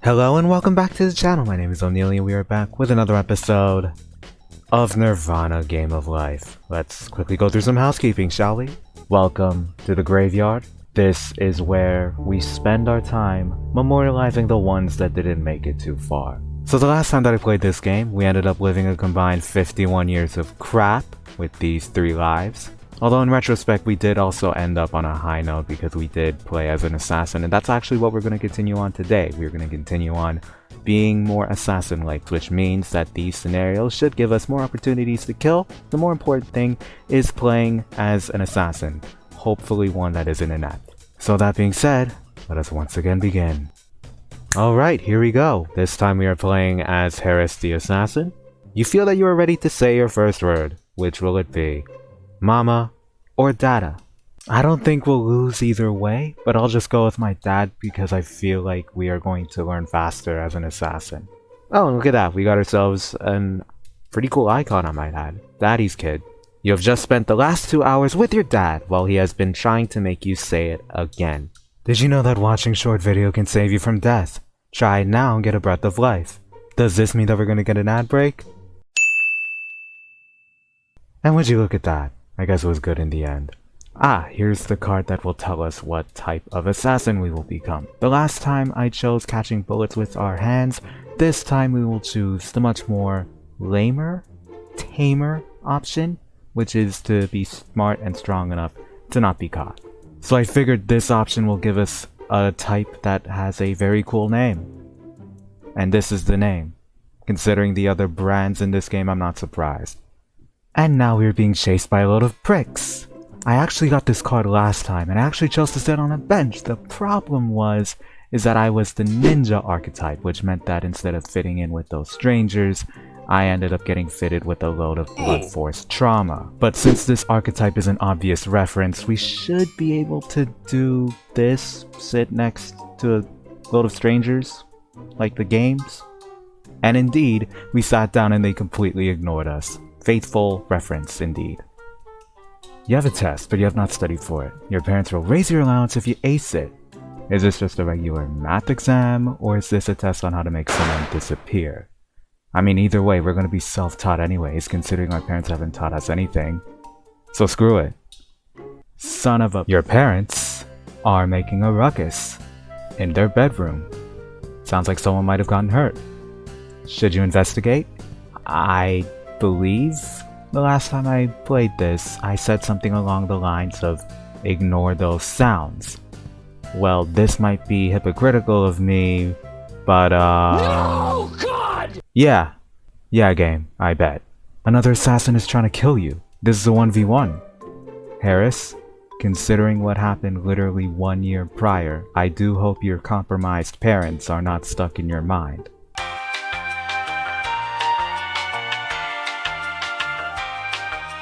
Hello and welcome back to the channel. My name is O'Neil and we are back with another episode of Nirvana Game of Life. Let's quickly go through some housekeeping, shall we? Welcome to the graveyard. This is where we spend our time memorializing the ones that didn't make it too far. So the last time that I played this game, we ended up living a combined 51 years of crap with these 3 lives. Although in retrospect, we did also end up on a high note because we did play as an assassin, and that's actually what we're going to continue on today. We're going to continue on being more assassin-like, which means that these scenarios should give us more opportunities to kill. The more important thing is playing as an assassin, hopefully one that isn't inept. So that being said, let us once again begin. Alright, here we go. This time we are playing as Harris the Assassin. You feel that you are ready to say your first word. Which will it be? Mama or Dada? I don't think we'll lose either way, but I'll just go with my dad because I feel like we are going to learn faster as an assassin. Oh, look at that. We got ourselves a pretty cool icon, I might add. Daddy's kid. You have just spent the last 2 hours with your dad while he has been trying to make you say it again. Did you know that watching short video can save you from death? Try it now and get a breath of life. Does this mean that we're going to get an ad break? And would you look at that? I guess it was good in the end. Ah, here's the card that will tell us what type of assassin we will become. The last time I chose catching bullets with our hands. This time we will choose the much more lamer, tamer option, which is to be smart and strong enough to not be caught. So I figured this option will give us a type that has a very cool name. And this is the name. Considering the other brands in this game, I'm not surprised. And now we're being chased by a load of pricks. I actually got this card last time and I actually chose to sit on a bench. The problem is that I was the ninja archetype, which meant that instead of fitting in with those strangers, I ended up getting fitted with a load of blunt force trauma. But since this archetype is an obvious reference, we should be able to do this, sit next to a load of strangers, like the games. And indeed, we sat down and they completely ignored us. Faithful reference, indeed. You have a test, but you have not studied for it. Your parents will raise your allowance if you ace it. Is this just a regular math exam, or is this a test on how to make someone disappear? I mean, either way, we're going to be self-taught anyways, considering our parents haven't taught us anything. So screw it. Son of a... Your parents are making a ruckus in their bedroom. Sounds like someone might have gotten hurt. Should you investigate? I believe the last time I played this, I said something along the lines of ignore those sounds. Well, this might be hypocritical of me, but No, God! Yeah, game, I bet. Another assassin is trying to kill you. This is a 1v1. Harris, considering what happened literally 1 year prior, I do hope your compromised parents are not stuck in your mind.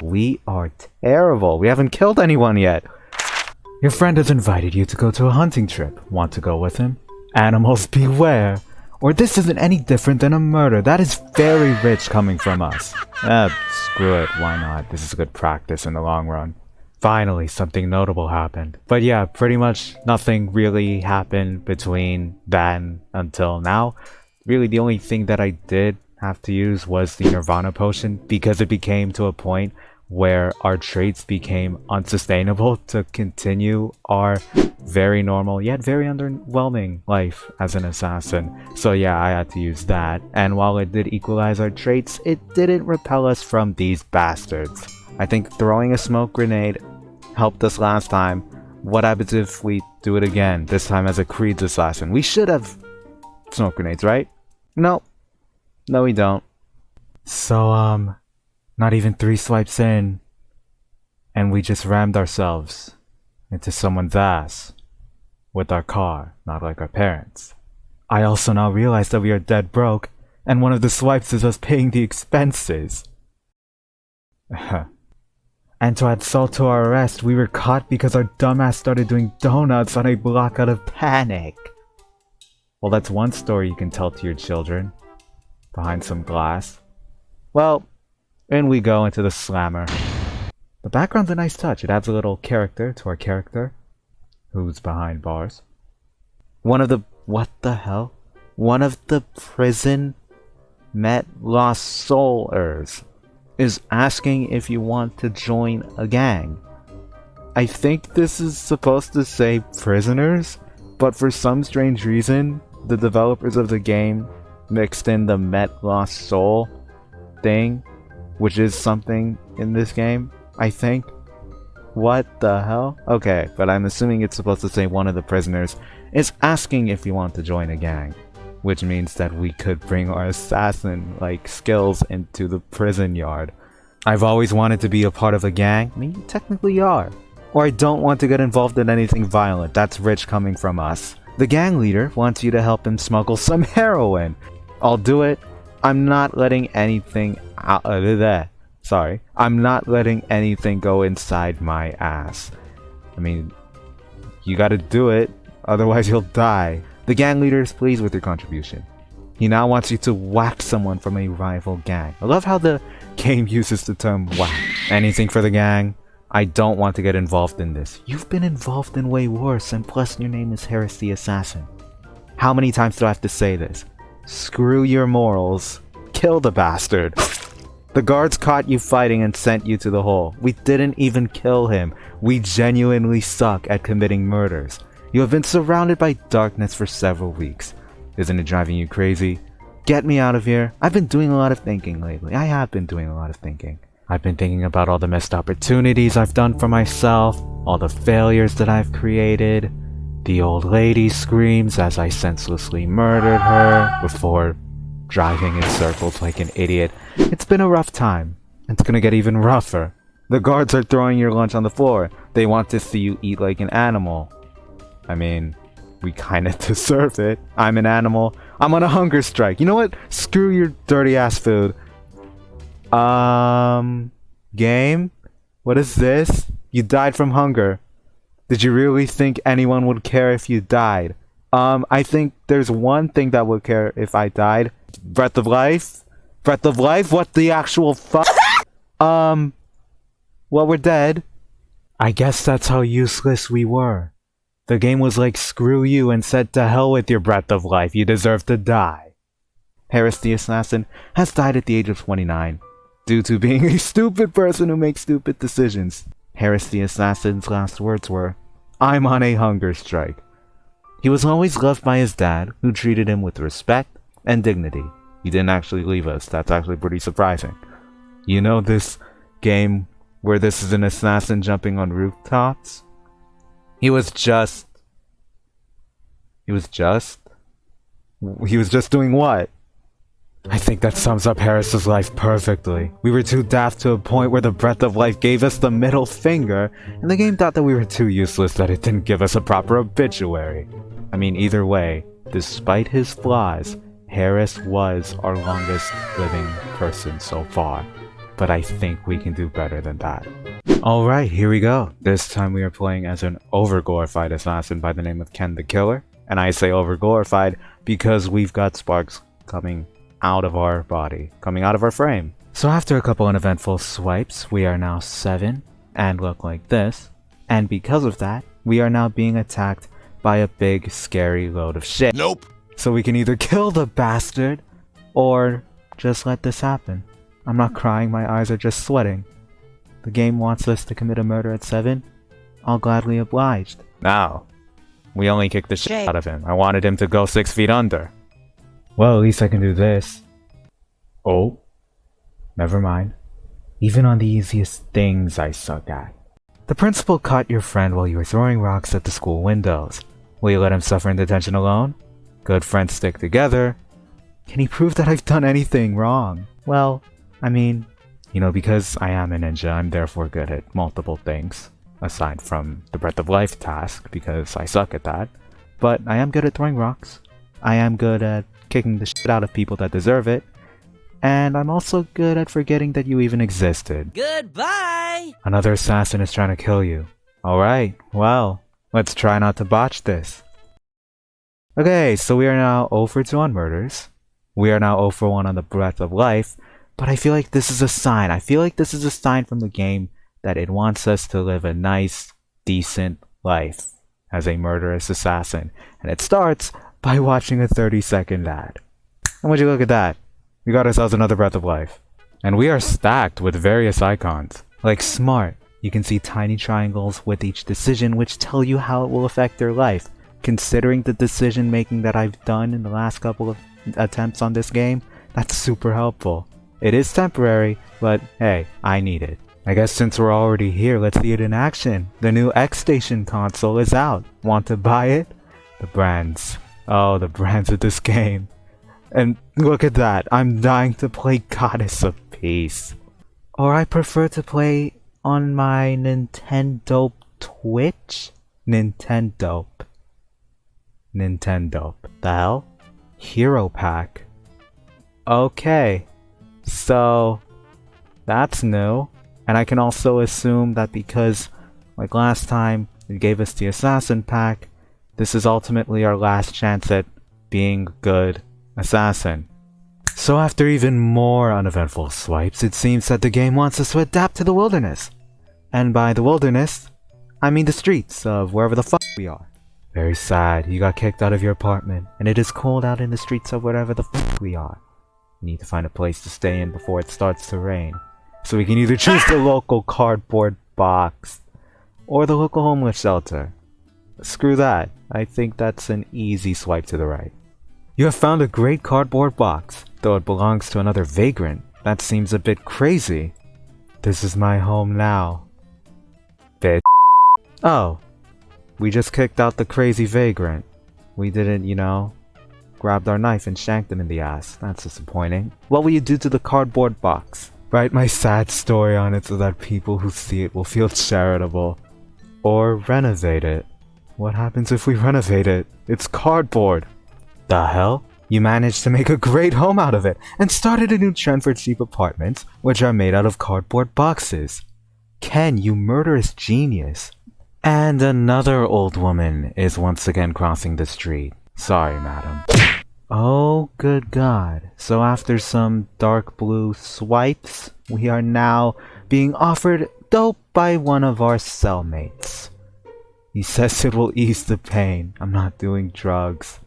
We are terrible. We haven't killed anyone yet. Your friend has invited you to go to a hunting trip. Want to go with him? Animals beware. Or this isn't any different than a murder. That is very rich coming from us. Screw it. Why not? This is good practice in the long run. Finally, something notable happened. But yeah, pretty much nothing really happened between then until now. Really, the only thing that I did have to use was the Nirvana potion because it became to a point where our traits became unsustainable to continue our very normal yet very underwhelming life as an assassin. So yeah, I had to use that, and while it did equalize our traits, it didn't repel us from these bastards. I think throwing a smoke grenade helped us last time. What happens if we do it again, this time as a Creed's assassin? We should have smoke grenades, right? No, we don't. So not even 3 swipes in, and we just rammed ourselves into someone's ass with our car, not like our parents. I also now realize that we are dead broke, and one of the swipes is us paying the expenses. And to add salt to our arrest, we were caught because our dumbass started doing donuts on a block out of panic. Well, that's one story you can tell to your children. Behind some glass. Well, in we go into the slammer. The background's a nice touch. It adds a little character to our character, who's behind bars. One of the... What the hell? one of the prison met lost soulers is asking if you want to join a gang. I think this is supposed to say prisoners, but for some strange reason, the developers of the game mixed in the met lost soul thing, which is something in this game, I think. What the hell? Okay, but I'm assuming it's supposed to say one of the prisoners is asking if you want to join a gang, which means that we could bring our assassin-like skills into the prison yard. I've always wanted to be a part of a gang. I mean, you technically are. Or I don't want to get involved in anything violent. That's rich coming from us. The gang leader wants you to help him smuggle some heroin. I'll do it. I'm not letting anything out of that. Sorry. I'm not letting anything go inside my ass. I mean, you gotta do it, otherwise you'll die. The gang leader is pleased with your contribution. He now wants you to whack someone from a rival gang. I love how the game uses the term whack. Anything for the gang? I don't want to get involved in this. You've been involved in way worse, and plus your name is Harris the Assassin. How many times do I have to say this? Screw your morals. Kill the bastard. The guards caught you fighting and sent you to the hole. We didn't even kill him. We genuinely suck at committing murders. You have been surrounded by darkness for several weeks. Isn't it driving you crazy? Get me out of here. I've been doing a lot of thinking lately. I have been doing a lot of thinking. I've been thinking about all the missed opportunities I've done for myself, all the failures that I've created. The old lady screams as I senselessly murdered her before driving in circles like an idiot. It's been a rough time. It's gonna get even rougher. The guards are throwing your lunch on the floor. They want to see you eat like an animal. I mean, we kinda deserve it. I'm an animal. I'm on a hunger strike. You know what? Screw your dirty ass food. Game? What is this? You died from hunger. Did you really think anyone would care if you died? I think there's one thing that would care if I died. Breath of life? Breath of life? What the actual fuck? Well, we're dead. I guess that's how useless we were. The game was like, screw you, and said to hell with your breath of life. You deserve to die. Harris the Assassin has died at the age of 29 due to being a stupid person who makes stupid decisions. Harris the Assassin's last words were, I'm on a hunger strike. He was always loved by his dad, who treated him with respect and dignity. He didn't actually leave us. That's actually pretty surprising. You know this game where this is an assassin jumping on rooftops? He was just doing what? I think that sums up Harris's life perfectly. We were too daft to a point where the breath of life gave us the middle finger, and the game thought that we were too useless that it didn't give us a proper obituary. I mean, either way, despite his flaws, Harris was our longest living person so far. But I think we can do better than that. Alright, here we go. This time we are playing as an over-glorified assassin by the name of Ken the Killer. And I say over-glorified because we've got sparks coming out of our body, coming out of our frame. So after a couple uneventful swipes, we are now 7 and look like this. And because of that, we are now being attacked by a big scary load of shit. Nope. So we can either kill the bastard or just let this happen. I'm not crying, my eyes are just sweating. The game wants us to commit a murder at 7. I'll gladly oblige. Now, we only kicked the shit out of him. I wanted him to go 6 feet under. Well, at least I can do this. Oh, never mind. Even on the easiest things I suck at. The principal caught your friend while you were throwing rocks at the school windows. Will you let him suffer in detention alone? Good friends stick together. Can he prove that I've done anything wrong? Well, I mean, because I am a ninja, I'm therefore good at multiple things. Aside from the Breath of Life task, because I suck at that. But I am good at throwing rocks. I am good at kicking the shit out of people that deserve it. And I'm also good at forgetting that you even existed. Goodbye! Another assassin is trying to kill you. Alright, well, let's try not to botch this. Okay, so we are now 0 for 2 on murders. We are now 0 for 1 on the Breath of Life. But I feel like this is a sign. I feel like this is a sign from the game that it wants us to live a nice, decent life as a murderous assassin. And it starts by watching a 30-second ad. And would you look at that? We got ourselves another breath of life. And we are stacked with various icons. Like smart, you can see tiny triangles with each decision which tell you how it will affect your life. Considering the decision making that I've done in the last couple of attempts on this game, that's super helpful. It is temporary, but hey, I need it. I guess since we're already here, let's see it in action. The new X-Station console is out. Want to buy it? The brands. Oh, the brands of this game. And look at that, I'm dying to play Goddess of Peace. Or I prefer to play on my Nintendo Twitch? Nintendo. The hell? Hero Pack. Okay. So, that's new. And I can also assume that because, like last time, it gave us the Assassin Pack, this is ultimately our last chance at being a good assassin. So after even more uneventful swipes, it seems that the game wants us to adapt to the wilderness. And by the wilderness, I mean the streets of wherever the fuck we are. Very sad, you got kicked out of your apartment, and it is cold out in the streets of wherever the fuck we are. You need to find a place to stay in before it starts to rain. So we can either choose the local cardboard box, or the local homeless shelter. Screw that, I think that's an easy swipe to the right. You have found a great cardboard box, though it belongs to another vagrant. That seems a bit crazy. This is my home now. Bitch. Oh. We just kicked out the crazy vagrant. We didn't, grabbed our knife and shanked him in the ass. That's disappointing. What will you do to the cardboard box? Write my sad story on it so that people who see it will feel charitable. Or renovate it. What happens if we renovate it? It's cardboard. The hell? You managed to make a great home out of it and started a new trend for cheap apartments, which are made out of cardboard boxes. Ken, you murderous genius. And another old woman is once again crossing the street. Sorry, madam. Oh, good God. So after some dark blue swipes, we are now being offered dope by one of our cellmates. He says it will ease the pain. I'm not doing drugs.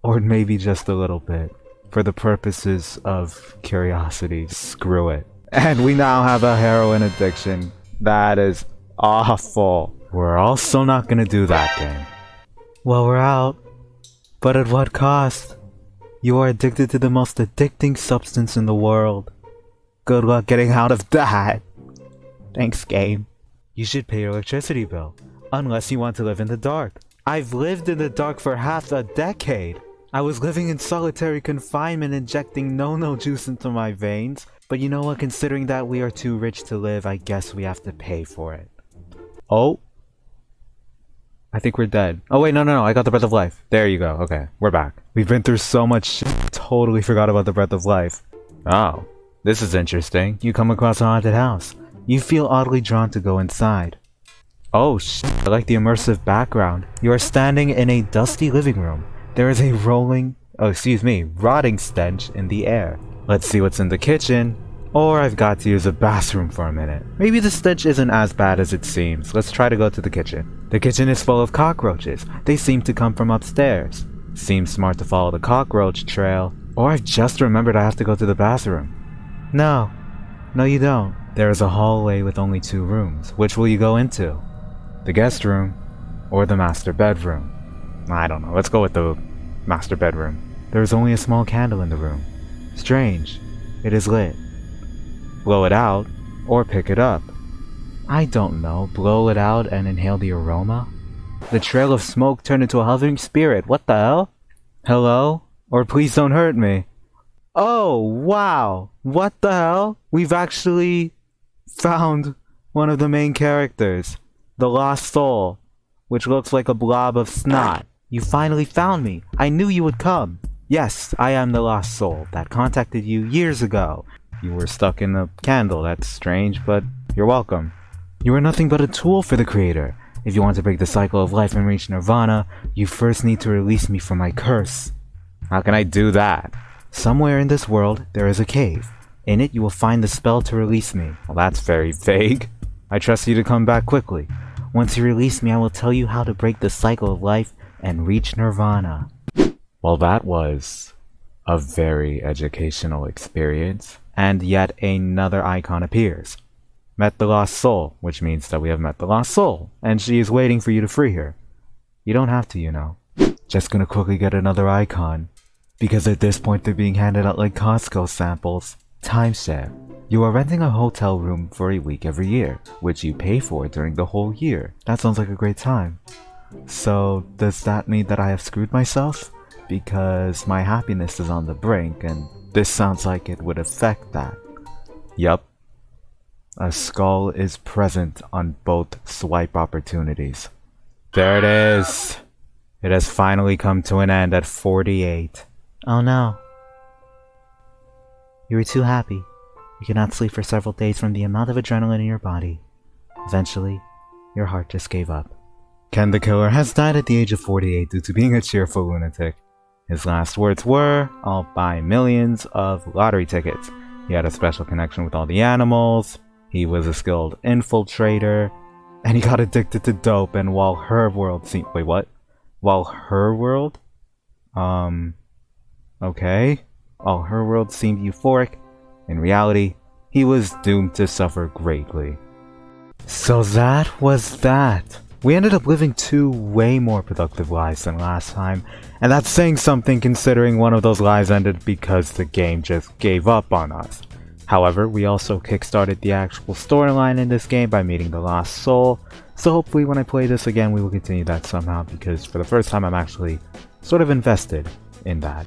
Or maybe just a little bit. For the purposes of curiosity, screw it. And we now have a heroin addiction. That is awful. We're also not gonna do that game. Well, we're out. But at what cost? You are addicted to the most addicting substance in the world. Good luck getting out of that. Thanks, game. You should pay your electricity bill. Unless you want to live in the dark. I've lived in the dark for half a decade. I was living in solitary confinement, injecting no-no juice into my veins. But you know what, considering that we are too rich to live, I guess we have to pay for it. Oh. I think we're dead. Oh wait, no, I got the breath of life. There you go, okay, we're back. We've been through so much shit, totally forgot about the breath of life. Oh, this is interesting. You come across a haunted house. You feel oddly drawn to go inside. Oh shit, I like the immersive background. You are standing in a dusty living room. There is a rotting stench in the air. Let's see what's in the kitchen. Or I've got to use a bathroom for a minute. Maybe the stench isn't as bad as it seems. Let's try to go to the kitchen. The kitchen is full of cockroaches. They seem to come from upstairs. Seems smart to follow the cockroach trail. Or I've just remembered I have to go to the bathroom. No you don't. There is a hallway with only 2 rooms. Which will you go into? The guest room or the master bedroom? I don't know. Let's go with the master bedroom. There is only a small candle in the room. Strange. It is lit. Blow it out, or pick it up. I don't know, blow it out and inhale the aroma? The trail of smoke turned into a hovering spirit, what the hell? Hello? Or please don't hurt me. Oh, wow! What the hell? We've actually found one of the main characters. The Lost Soul, which looks like a blob of snot. You finally found me. I knew you would come. Yes, I am the Lost Soul that contacted you years ago. You were stuck in a candle, that's strange, but you're welcome. You are nothing but a tool for the creator. If you want to break the cycle of life and reach Nirvana, you first need to release me from my curse. How can I do that? Somewhere in this world, there is a cave. In it, you will find the spell to release me. Well, that's very vague. I trust you to come back quickly. Once you release me, I will tell you how to break the cycle of life and reach Nirvana. Well, that was a very educational experience, and yet another icon appears. Met the lost soul, which means that we have met the lost soul, and she is waiting for you to free her. You don't have to, you know. Just gonna quickly get another icon, because at this point they're being handed out like Costco samples. Timeshare. You are renting a hotel room for a week every year, which you pay for during the whole year. That sounds like a great time. So, does that mean that I have screwed myself? Because my happiness is on the brink, and this sounds like it would affect that. Yup. A skull is present on both swipe opportunities. There it is. It has finally come to an end at 48. Oh no. You were too happy. You could not sleep for several days from the amount of adrenaline in your body. Eventually, your heart just gave up. Ken the Killer has died at the age of 48 due to being a cheerful lunatic. His last words were, "I'll buy millions of lottery tickets." He had a special connection with all the animals, he was a skilled infiltrator, and he got addicted to dope, and while her world seemed— wait, what? While her world? Okay. While her world seemed euphoric, in reality, he was doomed to suffer greatly. So that was that. We ended up living 2 way more productive lives than last time, and that's saying something considering one of those lives ended because the game just gave up on us. However, we also kickstarted the actual storyline in this game by meeting the Lost Soul, so hopefully when I play this again we will continue that somehow, because for the first time I'm actually sort of invested in that.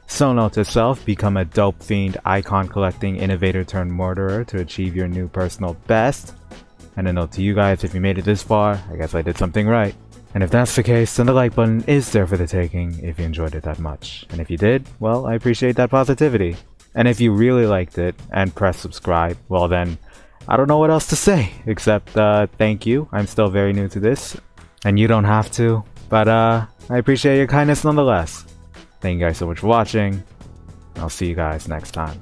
So note to self, become a dope fiend, icon collecting innovator turned murderer to achieve your new personal best. And a note to you guys, if you made it this far, I guess I did something right. And if that's the case, then the like button is there for the taking if you enjoyed it that much. And if you did, well, I appreciate that positivity. And if you really liked it and pressed subscribe, well then, I don't know what else to say, except thank you. I'm still very new to this, and you don't have to, but I appreciate your kindness nonetheless. Thank you guys so much for watching. I'll see you guys next time.